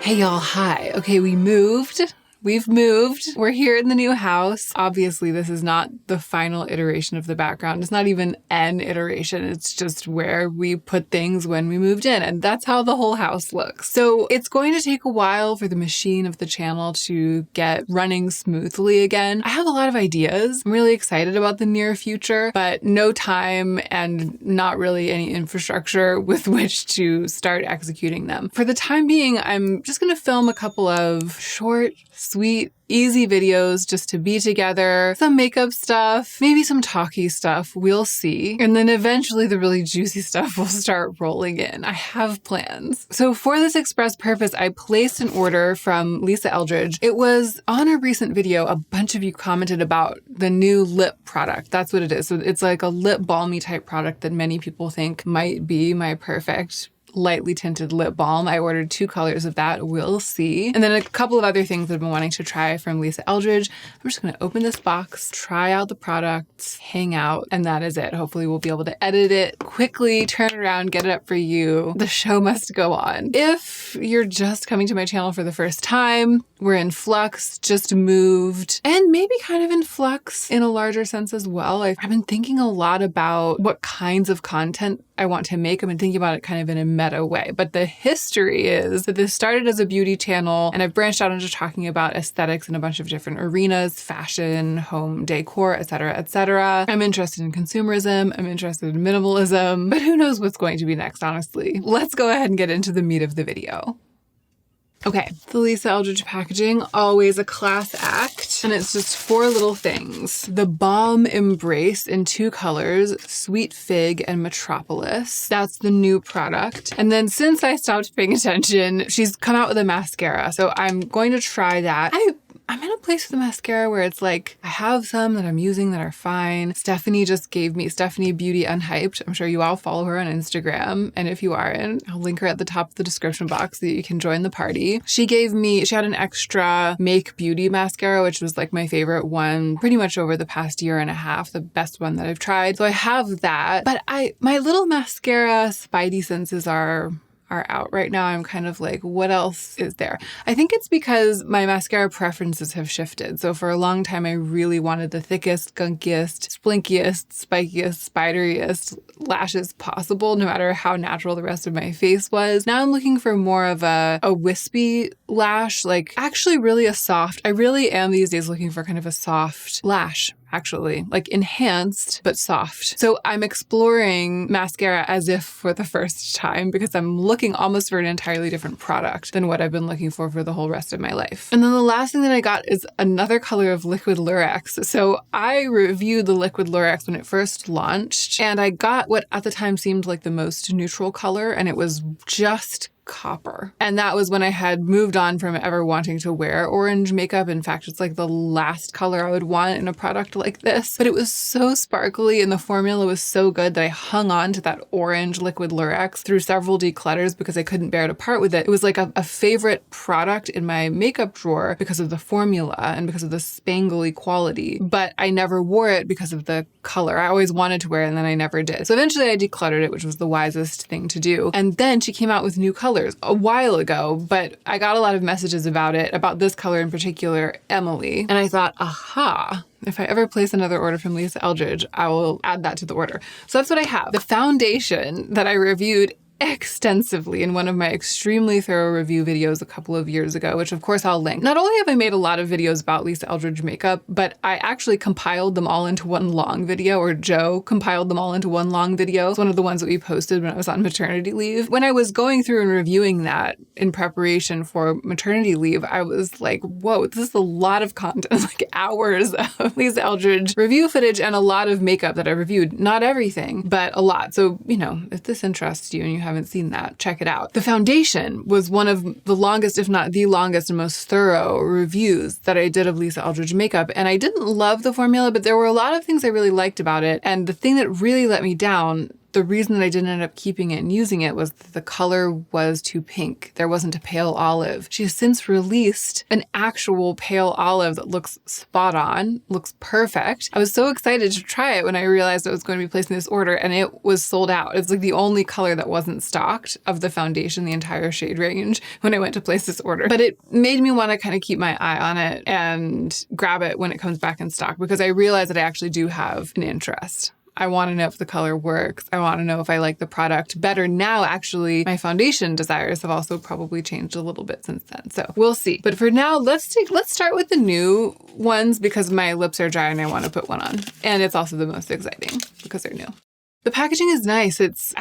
Hey y'all, hi. Okay, we've moved. We're here in the new house. Obviously, this is not the final iteration of the background. It's not even an iteration. It's just where we put things when we moved in. And that's how the whole house looks. So it's going to take a while for the machine of the channel to get running smoothly again. I have a lot of ideas. I'm really excited about the near future, but no time and not really any infrastructure with which to start executing them. For the time being, I'm just going to film a couple of short, sweet, easy videos just to be together, some makeup stuff, maybe some talky stuff, we'll see. And then eventually the really juicy stuff will start rolling in. I have plans. So for this express purpose, I placed an order from Lisa Eldridge. It was on a recent video, a bunch of you commented about the new lip product. That's what it is. So it's like a lip balmy type product that many people think might be my perfect lightly tinted lip balm. I ordered 2 colors of that. We'll see. And then a couple of other things I've been wanting to try from Lisa Eldridge. I'm just going to open this box, try out the products, hang out, and that is it. Hopefully we'll be able to edit it quickly, turn it around, get it up for you. The show must go on. If you're just coming to my channel for the first time, we're in flux, just moved, and maybe kind of in flux in a larger sense as well. I've been thinking a lot about what kinds of content I want to make. I've been thinking about it kind of in a meta way, but the history is that this started as a beauty channel and I've branched out into talking about aesthetics in a bunch of different arenas, fashion, home decor, etc., etc. I'm interested in consumerism. I'm interested in minimalism, but who knows what's going to be next, honestly. Let's go ahead and get into the meat of the video. Okay, the Lisa Eldridge packaging, always a class act, and it's just 4 little things. The Baume Embrace in 2 colors, Sweet Fig and Metropolis. That's the new product. And then since I stopped paying attention, she's come out with a mascara, so I'm going to try that. I'm in a place with the mascara where it's like, I have some that I'm using that are fine. Stephanie just gave me Stephanie Beauty Unhyped. I'm sure you all follow her on Instagram. And if you aren't, I'll link her at the top of the description box so that you can join the party. She had an extra Make Beauty mascara, which was like my favorite one pretty much over the past year and a half, the best one that I've tried. So I have that, but my little mascara spidey senses are out right now. I'm kind of like, what else is there? I think it's because my mascara preferences have shifted. So for a long time, I really wanted the thickest, gunkiest, splinkiest, spikiest, spideriest lashes possible, no matter how natural the rest of my face was. Now I'm looking for more of a wispy lash, like actually really a soft. I really am these days looking for kind of a soft lash. Actually, like enhanced, but soft. So I'm exploring mascara as if for the first time because I'm looking almost for an entirely different product than what I've been looking for the whole rest of my life. And then the last thing that I got is another color of liquid Lurex. So I reviewed the liquid Lurex when it first launched, and I got what at the time seemed like the most neutral color, and it was just copper. And that was when I had moved on from ever wanting to wear orange makeup. In fact, it's like the last color I would want in a product like this. But it was so sparkly and the formula was so good that I hung on to that orange liquid Lurex through several declutters because I couldn't bear to part with it. It was like a favorite product in my makeup drawer because of the formula and because of the spangly quality. But I never wore it because of the color. I always wanted to wear it and then I never did. So eventually I decluttered it, which was the wisest thing to do. And then she came out with new colors a while ago, but I got a lot of messages about it, about this color in particular, Emily. And I thought, aha, if I ever place another order from Lisa Eldridge, I will add that to the order. So that's what I have. The foundation that I reviewed extensively in one of my extremely thorough review videos a couple of years ago, which of course I'll link. Not only have I made a lot of videos about Lisa Eldridge makeup, but I actually compiled them all into one long video, or Joe compiled them all into one long video. It's one of the ones that we posted when I was on maternity leave. When I was going through and reviewing that in preparation for maternity leave, I was like, whoa, this is a lot of content, like hours of Lisa Eldridge review footage and a lot of makeup that I reviewed. Not everything, but a lot. So, you know, if this interests you and you haven't seen that, check it out. The foundation was one of the longest, if not the longest and most thorough reviews that I did of Lisa Eldridge makeup. And I didn't love the formula, but there were a lot of things I really liked about it. And the thing that really let me down the reason that I didn't end up keeping it and using it was that the color was too pink. There wasn't a pale olive. She has since released an actual pale olive that looks spot on, looks perfect. I was so excited to try it when I realized I was going to be placing this order, and it was sold out. It's like the only color that wasn't stocked of the foundation, the entire shade range, when I went to place this order. But it made me want to kind of keep my eye on it and grab it when it comes back in stock, because I realized that I actually do have an interest. I want to know if the color works. I want to know if I like the product better now. Actually, my foundation desires have also probably changed a little bit since then. So we'll see. But for now, let's start with the new ones because my lips are dry and I want to put one on. And it's also the most exciting because they're new. The packaging is nice. It's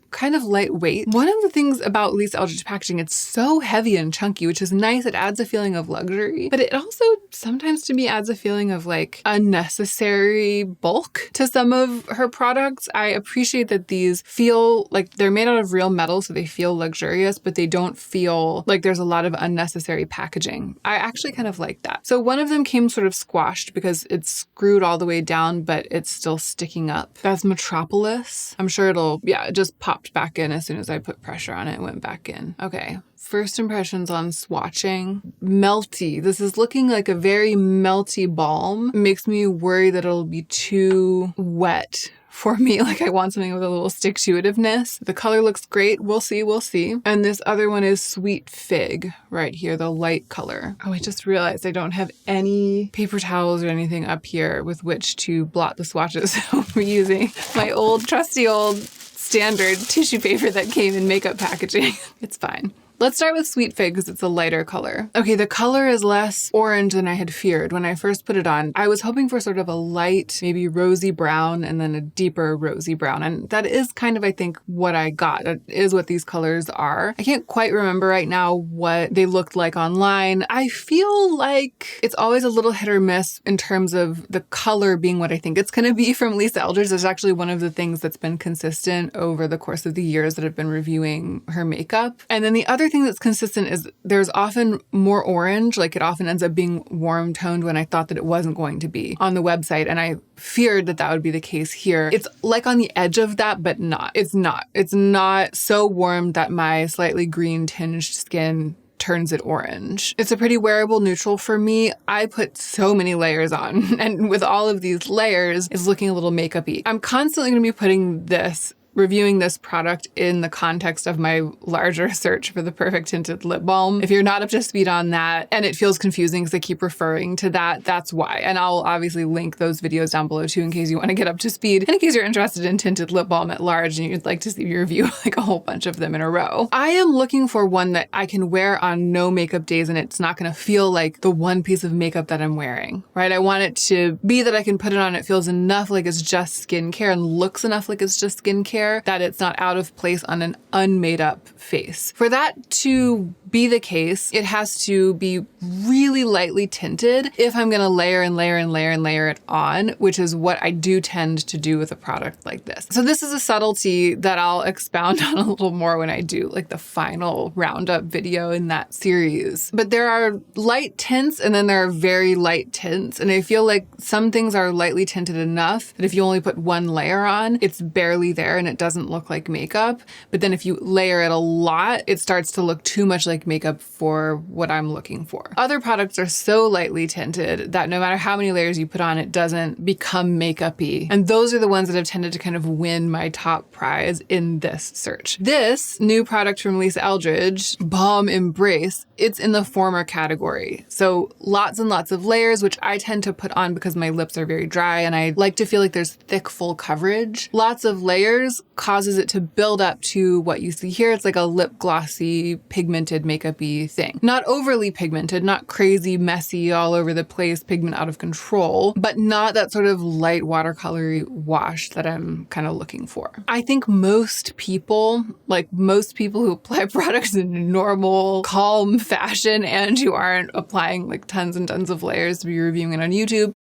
kind of lightweight. One of the things about Lisa Eldridge packaging, it's so heavy and chunky, which is nice. It adds a feeling of luxury, but it also sometimes to me adds a feeling of like unnecessary bulk to some of her products. I appreciate that these feel like they're made out of real metal, so they feel luxurious, but they don't feel like there's a lot of unnecessary packaging. I actually kind of like that. So one of them came sort of squashed because it's screwed all the way down, but it's still sticking up. That's Metropolis. I'm sure it just popped back in as soon as I put pressure on it and went back in. Okay. First impressions on swatching. Melty. This is looking like a very melty balm. It makes me worry that it'll be too wet for me. Like I want something with a little stick-to-itiveness. The color looks great. We'll see. We'll see. And this other one is Sweet Fig right here, the light color. Oh, I just realized I don't have any paper towels or anything up here with which to blot the swatches. So we're using my trusty old standard tissue paper that came in makeup packaging. It's fine. Let's start with Sweet Fig because it's a lighter color. Okay, the color is less orange than I had feared when I first put it on. I was hoping for sort of a light, maybe rosy brown and then a deeper rosy brown. And that is kind of, I think, what I got. That is what these colors are. I can't quite remember right now what they looked like online. I feel like it's always a little hit or miss in terms of the color being what I think it's going to be from Lisa Eldridge. That's actually one of the things that's been consistent over the course of the years that I've been reviewing her makeup. And then the other thing that's consistent is there's often more orange, like it often ends up being warm toned when I thought that it wasn't going to be on the website. And I feared that that would be the case here. It's like on the edge of that, but not. It's not so warm that my slightly green tinged skin turns it orange. It's a pretty wearable neutral for me. I put so many layers on, and with all of these layers, it's looking a little makeup-y. I'm constantly going to be reviewing this product in the context of my larger search for the perfect tinted lip balm. If you're not up to speed on that and it feels confusing because I keep referring to that, that's why. And I'll obviously link those videos down below too in case you want to get up to speed and in case you're interested in tinted lip balm at large and you'd like to see me review like a whole bunch of them in a row. I am looking for one that I can wear on no makeup days and it's not going to feel like the one piece of makeup that I'm wearing, right? I want it to be that I can put it on, it feels enough like it's just skincare and looks enough like it's just skincare that it's not out of place on an unmade up face. For that to be the case, it has to be really lightly tinted if I'm going to layer and layer and layer and layer it on, which is what I do tend to do with a product like this. So this is a subtlety that I'll expound on a little more when I do like the final roundup video in that series. But there are light tints and then there are very light tints. And I feel like some things are lightly tinted enough that if you only put one layer on, it's barely there and it doesn't look like makeup. But then if you layer it a lot, it starts to look too much like makeup for what I'm looking for. Other products are so lightly tinted that no matter how many layers you put on, it doesn't become makeup-y. And those are the ones that have tended to kind of win my top prize in this search. This new product from Lisa Eldridge, Baume Embrace, it's in the former category. So lots and lots of layers, which I tend to put on because my lips are very dry and I like to feel like there's thick, full coverage. Lots of layers causes it to build up to what you see here. It's like a lip glossy, pigmented makeup-y thing. Not overly pigmented, not crazy, messy, all over the place, pigment out of control, but not that sort of light watercolory wash that I'm kind of looking for. I think most people who apply products in a normal, calm fashion and who aren't applying like tons and tons of layers to be reviewing it on YouTube,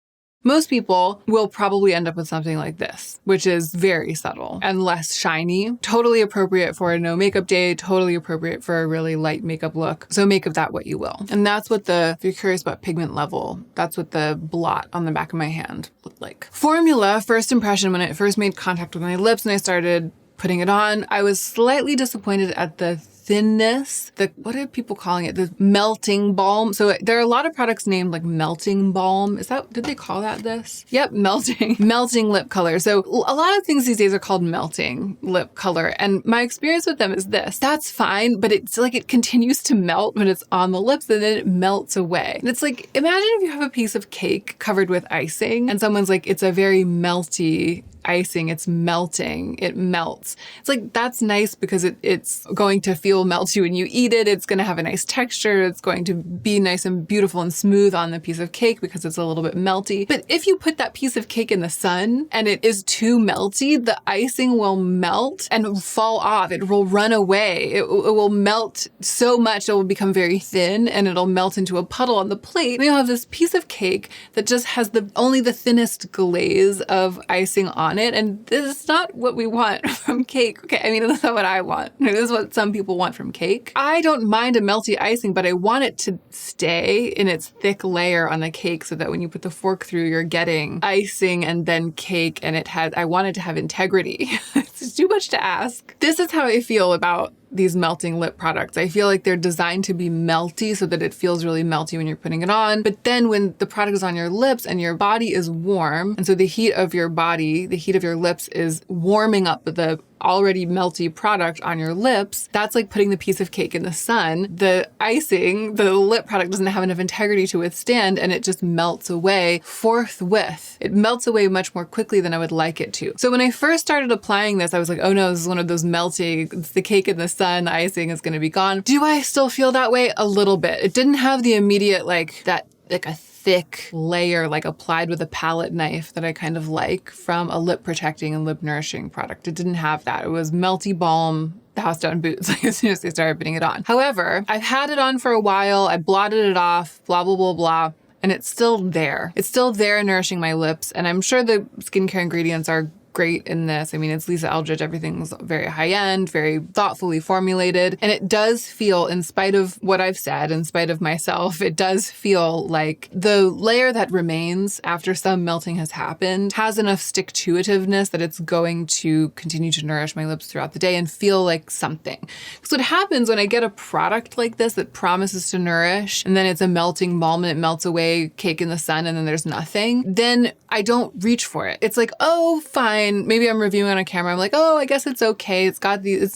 Most people will probably end up with something like this, which is very subtle and less shiny, totally appropriate for a no makeup day, totally appropriate for a really light makeup look. So make of that what you will. And that's what if you're curious about pigment level, that's what the blot on the back of my hand looked like. Formula, first impression, when it first made contact with my lips and I started putting it on, I was slightly disappointed at the thinness, what are people calling it? The melting balm. So there are a lot of products named like melting balm. Did they call that this? Yep, melting lip color. So a lot of things these days are called melting lip color. And my experience with them is this. That's fine, but it's like it continues to melt when it's on the lips and then it melts away. And it's like, imagine if you have a piece of cake covered with icing and someone's like, it's a very melty icing, it's melting, it melts. It's like, that's nice because it's going to feel melty when you eat it. It's going to have a nice texture. It's going to be nice and beautiful and smooth on the piece of cake because it's a little bit melty. But if you put that piece of cake in the sun and it is too melty, the icing will melt and fall off. It will run away. It will melt so much it will become very thin and it'll melt into a puddle on the plate. And you'll have this piece of cake that just has only the thinnest glaze of icing on it. And this is not what we want from cake. Okay, I mean, that's not what I want. This is what some people want from cake. I don't mind a melty icing, but I want it to stay in its thick layer on the cake so that when you put the fork through, you're getting icing and then cake, and I want it to have integrity. It's too much to ask. This is how I feel about these melting lip products. I feel like they're designed to be melty so that it feels really melty when you're putting it on. But then when the product is on your lips and your body is warm, and so the heat of your body, the heat of your lips is warming up the already melty product on your lips, that's like putting the piece of cake in the sun. The icing, the lip product doesn't have enough integrity to withstand, and it just melts away forthwith. It melts away much more quickly than I would like it to. So when I first started applying this, I was like, oh no, this is one of those melting, it's the cake in the sun, the icing is going to be gone. Do I still feel that way? A little bit. It didn't have the immediate a thick layer like applied with a palette knife that I kind of like from a lip protecting and lip nourishing product. It didn't have that. It was melty balm, the house down boots, like as soon as they started putting it on. However, I've had it on for a while. I blotted it off, blah, blah, blah, blah. And it's still there. It's still there nourishing my lips. And I'm sure the skincare ingredients are great in this. I mean, it's Lisa Eldridge. Everything's very high end, very thoughtfully formulated. And it does feel, in spite of what I've said, in spite of myself, it does feel like the layer that remains after some melting has happened has enough stick-to-itiveness that it's going to continue to nourish my lips throughout the day and feel like something. So what happens when I get a product like this that promises to nourish, and then it's a melting balm and it melts away, cake in the sun, and then there's nothing, then I don't reach for it. It's like, oh, fine. Maybe I'm reviewing on a camera. I'm like, oh, I guess it's okay. It's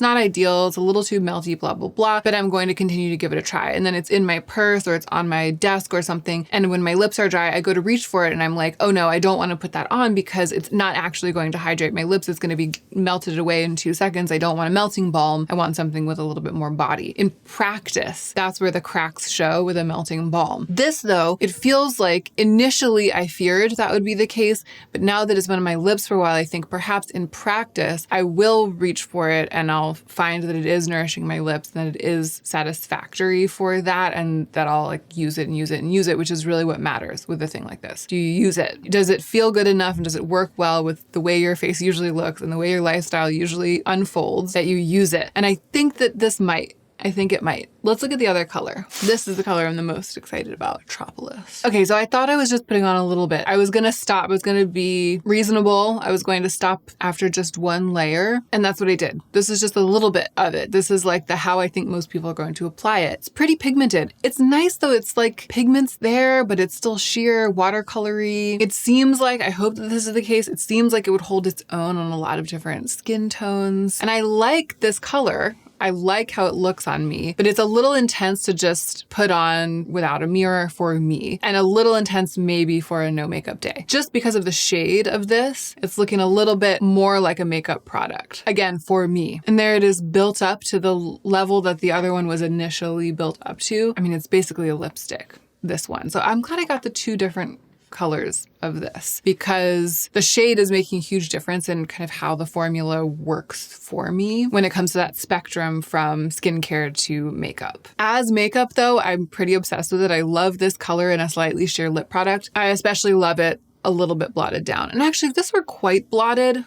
not ideal. It's a little too melty, blah, blah, blah. But I'm going to continue to give it a try. And then it's in my purse or it's on my desk or something. And when my lips are dry, I go to reach for it and I'm like, oh no, I don't want to put that on because it's not actually going to hydrate my lips. It's going to be melted away in 2 seconds. I don't want a melting balm. I want something with a little bit more body. In practice, that's where the cracks show with a melting balm. This though, it feels like initially I feared that would be the case, but now that it's been on my lips for a while, I think perhaps in practice, I will reach for it and I'll find that it is nourishing my lips, that it is satisfactory for that, and that I'll like use it and use it and use it, which is really what matters with a thing like this. Do you use it? Does it feel good enough and does it work well with the way your face usually looks and the way your lifestyle usually unfolds that you use it? And I think that this might. I think it might. Let's look at the other color. This is the color I'm the most excited about, Metropolis. Okay, so I thought I was just putting on a little bit. I was gonna stop. I was gonna be reasonable. I was going to stop after just one layer, and that's what I did. This is just a little bit of it. This is like how I think most people are going to apply it. It's pretty pigmented. It's nice though. It's like pigments there, but it's still sheer watercolory. It seems like, I hope that this is the case, it seems like it would hold its own on a lot of different skin tones. And I like this color. I like how it looks on me, but it's a little intense to just put on without a mirror for me, and a little intense maybe for a no makeup day. Just because of the shade of this, it's looking a little bit more like a makeup product. Again, for me. And there it is built up to the level that the other one was initially built up to. I mean, it's basically a lipstick, this one. So I'm glad I got the two different colors of this because the shade is making a huge difference in kind of how the formula works for me when it comes to that spectrum from skincare to makeup. As makeup though, I'm pretty obsessed with it. I love this color in a slightly sheer lip product. I especially love it a little bit blotted down. And actually, if this were quite blotted,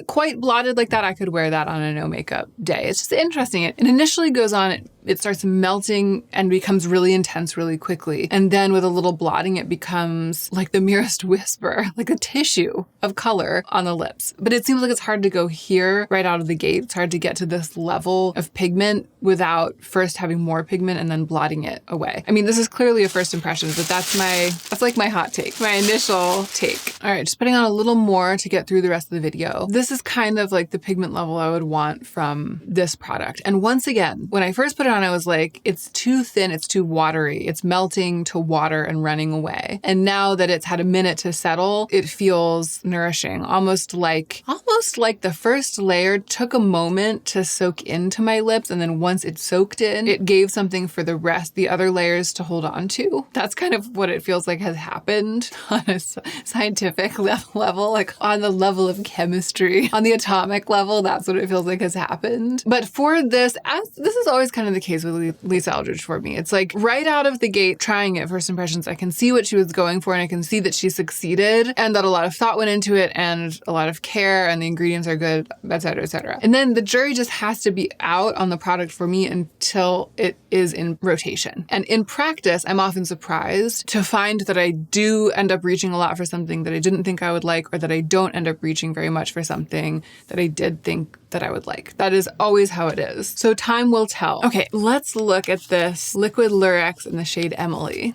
quite blotted like that, I could wear that on a no makeup day. It's just interesting. It initially goes on, it starts melting and becomes really intense really quickly. And then with a little blotting, it becomes like the merest whisper, like a tissue of color on the lips. But it seems like it's hard to go here right out of the gate. It's hard to get to this level of pigment without first having more pigment and then blotting it away. I mean, this is clearly a first impression, but that's like my hot take, my initial take. All right, just putting on a little more to get through the rest of the video. This is kind of like the pigment level I would want from this product. And once again, when I first put it on, I was like, it's too thin, it's too watery. It's melting to water and running away. And now that it's had a minute to settle, it feels nourishing, almost like the first layer took a moment to soak into my lips. And then once it soaked in, it gave something for the other layers to hold on to. That's kind of what it feels like has happened on a scientific level, like on the level of chemistry, on the atomic level. That's what it feels like has happened. But for this, this is always kind of the case with Lisa Eldridge for me. It's like right out of the gate, trying it, first impressions, I can see what she was going for and I can see that she succeeded and that a lot of thought went into it and a lot of care and the ingredients are good, et cetera, et cetera. And then the jury just has to be out on the product for me until it is in rotation. And in practice, I'm often surprised to find that I do end up reaching a lot for something that I didn't think I would like, or that I don't end up reaching very much for something that I did think that I would like. That is always how it is. So time will tell. Okay, let's look at this liquid Lurex in the shade Emily.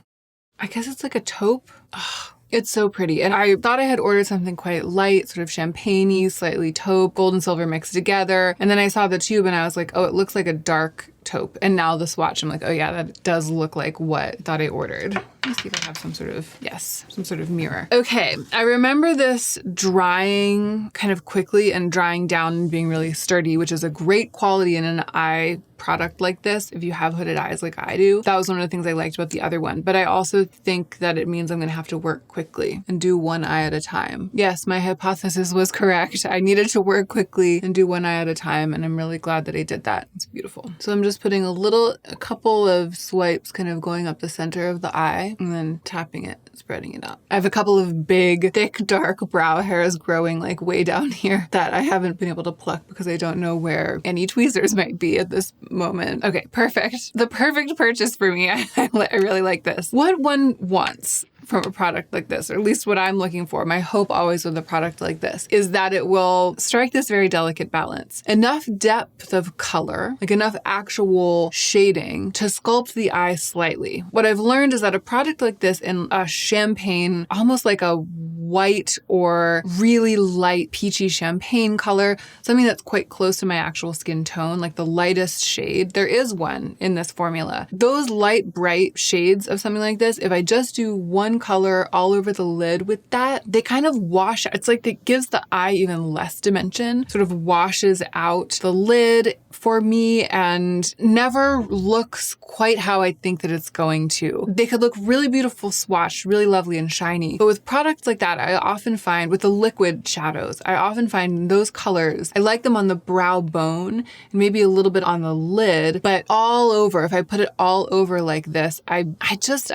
I guess it's like a taupe. Oh, it's so pretty. And I thought I had ordered something quite light, sort of champagne-y, slightly taupe, gold and silver mixed together. And then I saw the tube and I was like, oh, it looks like a dark taupe. And now the swatch, I'm like, oh yeah, that does look like what I thought I ordered. Let me see if I have some sort of mirror. Okay, I remember this drying kind of quickly and drying down and being really sturdy, which is a great quality in an eye product like this if you have hooded eyes like I do. That was one of the things I liked about the other one. But I also think that it means I'm going to have to work quickly and do one eye at a time. Yes, my hypothesis was correct. I needed to work quickly and do one eye at a time, and I'm really glad that I did that. It's beautiful. So I'm just putting a couple of swipes kind of going up the center of the eye and then tapping it, spreading it out. I have a couple of big, thick, dark brow hairs growing like way down here that I haven't been able to pluck because I don't know where any tweezers might be at this moment. Okay, perfect. The perfect purchase for me. I really like this. What one wants from a product like this, or at least what I'm looking for, my hope always with a product like this, is that it will strike this very delicate balance. Enough depth of color, like enough actual shading to sculpt the eye slightly. What I've learned is that a product like this in a champagne, almost like a white or really light peachy champagne color, something that's quite close to my actual skin tone, like the lightest shade. There is one in this formula. Those light, bright shades of something like this, if I just do one color all over the lid with that, they kind of wash out. It's like it gives the eye even less dimension, sort of washes out the lid for me and never looks quite how I think that it's going to. They could look really beautiful swatched, really lovely and shiny. But with products like that, I often find with the liquid shadows, I often find those colors, I like them on the brow bone and maybe a little bit on the lid, but all over, if I put it all over like this, I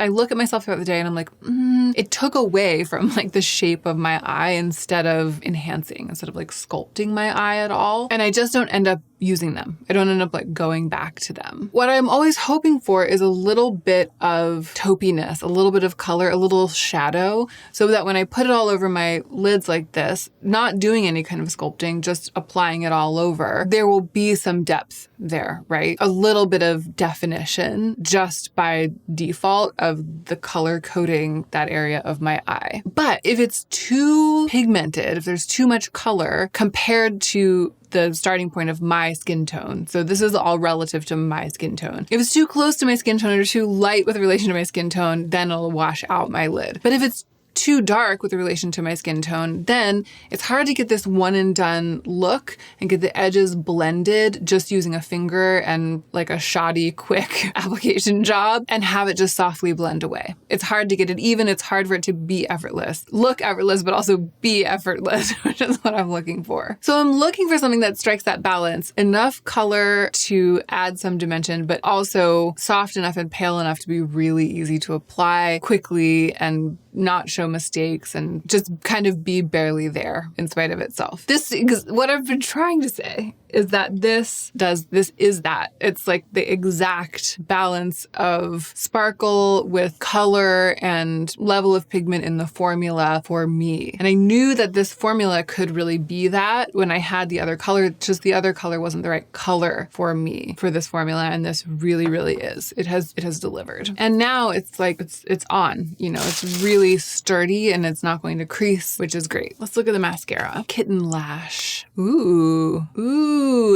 look at myself throughout the day and I'm like, it took away from like the shape of my eye instead of enhancing, instead of like sculpting my eye at all. And I just don't end up using them. I don't end up like going back to them. What I'm always hoping for is a little bit of taupiness, a little bit of color, a little shadow, so that when I put it all over my lids like this, not doing any kind of sculpting, just applying it all over, there will be some depth there, right? A little bit of definition just by default of the color coding that area of my eye. But if it's too pigmented, if there's too much color compared to the starting point of my skin tone. So this is all relative to my skin tone. If it's too close to my skin tone or too light with relation to my skin tone, then it'll wash out my lid. But if it's too dark with relation to my skin tone, then it's hard to get this one and done look and get the edges blended just using a finger and like a shoddy, quick application job and have it just softly blend away. It's hard to get it even. It's hard for it to be effortless. Look effortless, but also be effortless, which is what I'm looking for. So I'm looking for something that strikes that balance. Enough color to add some dimension, but also soft enough and pale enough to be really easy to apply quickly and not show mistakes and just kind of be barely there in spite of itself. Because what I've been trying to say is that this is that. It's like the exact balance of sparkle with color and level of pigment in the formula for me. And I knew that this formula could really be that when I had the other color, just the other color wasn't the right color for me for this formula. And this really, really is. It has delivered. And now it's like, it's on, it's really sturdy and it's not going to crease, which is great. Let's look at the mascara. Kitten Lash. Ooh,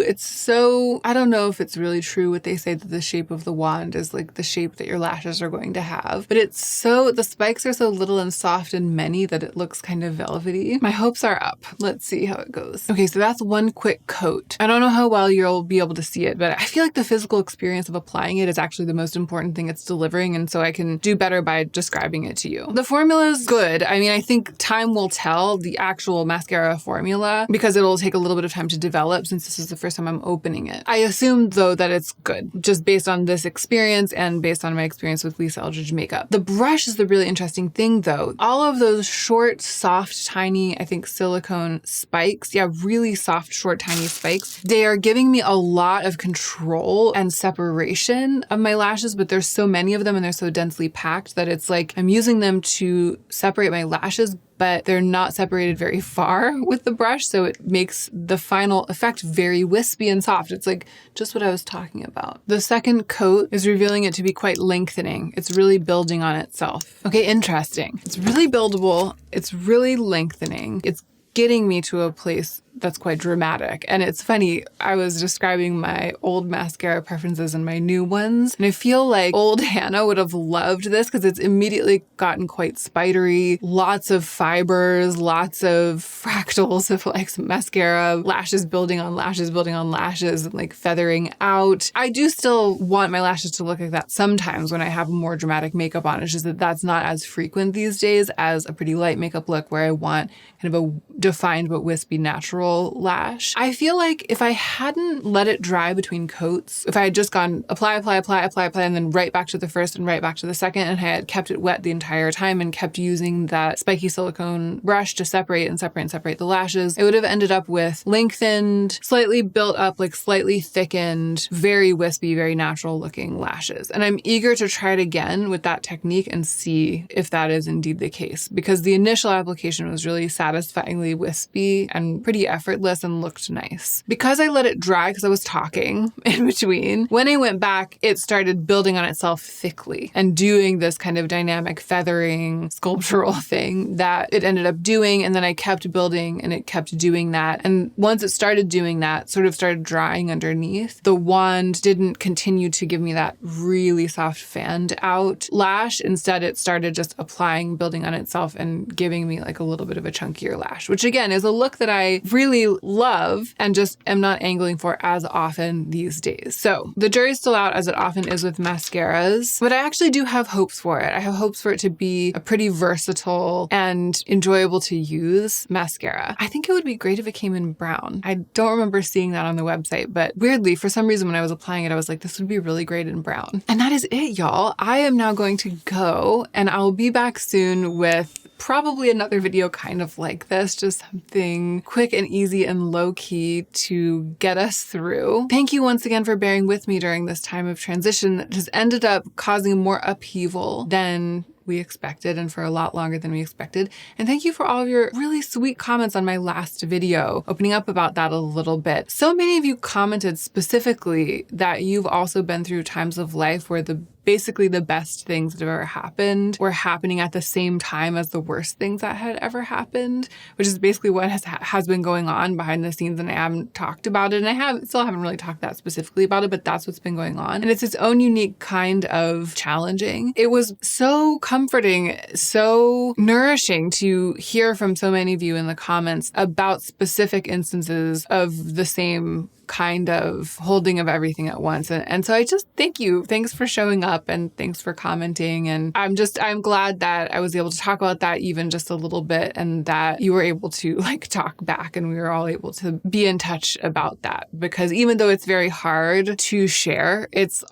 it's so, I don't know if it's really true what they say that the shape of the wand is like the shape that your lashes are going to have, but the spikes are so little and soft and many that it looks kind of velvety. My hopes are up. Let's see how it goes. Okay, so that's one quick coat. I don't know how well you'll be able to see it, but I feel like the physical experience of applying it is actually the most important thing it's delivering, and so I can do better by describing it to you. The formula is good. I mean, I think time will tell the actual mascara formula because it'll take a little bit of time to develop since this is the first time I'm opening it. I assume though that it's good just based on this experience and based on my experience with Lisa Eldridge makeup. The brush is the really interesting thing though. All of those short, soft, tiny, I think silicone spikes, really soft, short, tiny spikes, they are giving me a lot of control and separation of my lashes, but there's so many of them and they're so densely packed that it's like I'm using them to separate my lashes, but they're not separated very far with the brush, so it makes the final effect very wispy and soft. It's like just what I was talking about. The second coat is revealing it to be quite lengthening. It's really building on itself. Okay, interesting. It's really buildable. It's really lengthening. It's getting me to a place that's quite dramatic. And it's funny, I was describing my old mascara preferences and my new ones, and I feel like old Hannah would have loved this because it's immediately gotten quite spidery, lots of fibers, lots of fractals of like some mascara, lashes building on lashes, and like feathering out. I do still want my lashes to look like that sometimes when I have more dramatic makeup on. It's just that that's not as frequent these days as a pretty light makeup look where I want kind of a defined but wispy natural lash. I feel like if I hadn't let it dry between coats, if I had just gone apply, and then right back to the first and right back to the second, and I had kept it wet the entire time and kept using that spiky silicone brush to separate the lashes, it would have ended up with lengthened, slightly built up, like slightly thickened, very wispy, very natural looking lashes. And I'm eager to try it again with that technique and see if that is indeed the case, because the initial application was really satisfyingly wispy and pretty effortless and looked nice. Because I let it dry, because I was talking in between, when I went back, it started building on itself thickly and doing this kind of dynamic feathering sculptural thing that it ended up doing. And then I kept building and it kept doing that. And once it started doing that, sort of started drying underneath, the wand didn't continue to give me that really soft fanned out lash. Instead, it started just applying, building on itself and giving me like a little bit of a chunkier lash, which again is a look that I really love and just am not angling for as often these days. So the jury's still out, as it often is with mascaras, but I actually do have hopes for it. I have hopes for it to be a pretty versatile and enjoyable to use mascara. I think it would be great if it came in brown. I don't remember seeing that on the website, but weirdly, for some reason when I was applying it, I was like, this would be really great in brown. And that is it, y'all. I am now going to go and I'll be back soon with probably another video kind of like this, just something quick and easy and low-key to get us through. Thank you once again for bearing with me during this time of transition that has ended up causing more upheaval than we expected and for a lot longer than we expected. And thank you for all of your really sweet comments on my last video, opening up about that a little bit. So many of you commented specifically that you've also been through times of life where basically the best things that have ever happened were happening at the same time as the worst things that had ever happened, which is basically what has been going on behind the scenes, and I haven't talked about it, and I still haven't really talked that specifically about it, but that's what's been going on. And it's its own unique kind of challenging. It was so comforting, so nourishing to hear from so many of you in the comments about specific instances of the same kind of holding of everything at once. And so I just thank you. Thanks for showing up and thanks for commenting. And I'm glad that I was able to talk about that even just a little bit and that you were able to like talk back and we were all able to be in touch about that. Because even though it's very hard to share, it's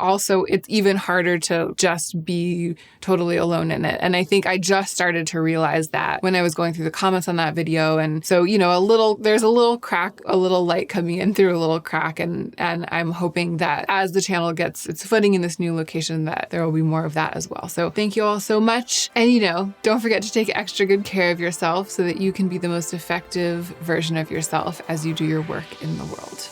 even harder to just be totally alone in it. And I think I just started to realize that when I was going through the comments on that video. And so, there's a little crack, a little light coming in through a little crack. And I'm hoping that as the channel gets its footing in this new location, that there will be more of that as well. So thank you all so much. And don't forget to take extra good care of yourself so that you can be the most effective version of yourself as you do your work in the world.